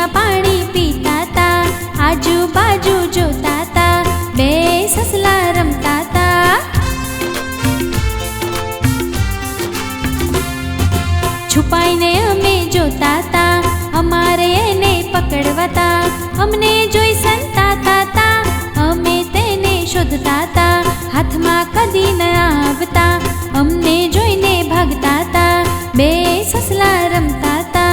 નદીમાં પાણી પીતા તા, આજુબાજુ જોતા તા, બે સસલા રમતા તા. છુપાઈને અમે જોતા તા, અમારે એને પકડવાતા, અમને જોઈ સંતાતા તા, અમે તેને શોધતા તા, હાથમાં કદી ન આવતા, અમને જોઈને ભાગતા તા, બે સસલા રમતા તા.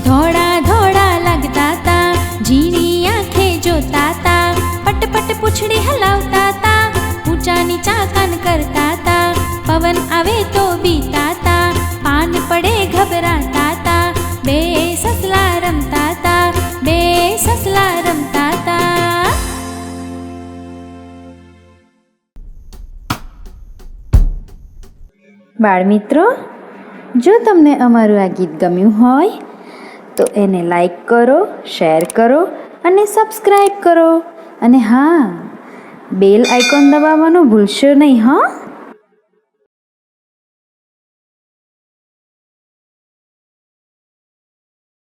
ધોળા ધોળા લાગતા તા, ઝીણી આંખે જોતા તા, પટપટ પૂંછડી હલાવતા તા, ઊંચા નીચા કાન કરતા તા, પવન આવે તો બીતા તા, પાન પડે ઘબરાતા તા, બે સસલા રમતા તા, બે સસલા રમતા તા. બાળમિત્રો, જો તમને અમારું આ ગીત ગમ્યું હોય તો એને લાઈક કરો, શેર કરો અને સબસ્ક્રાઈબ કરો. અને હા, બેલ આઇકોન દબાવવાનું ભૂલશો નહીં. હા.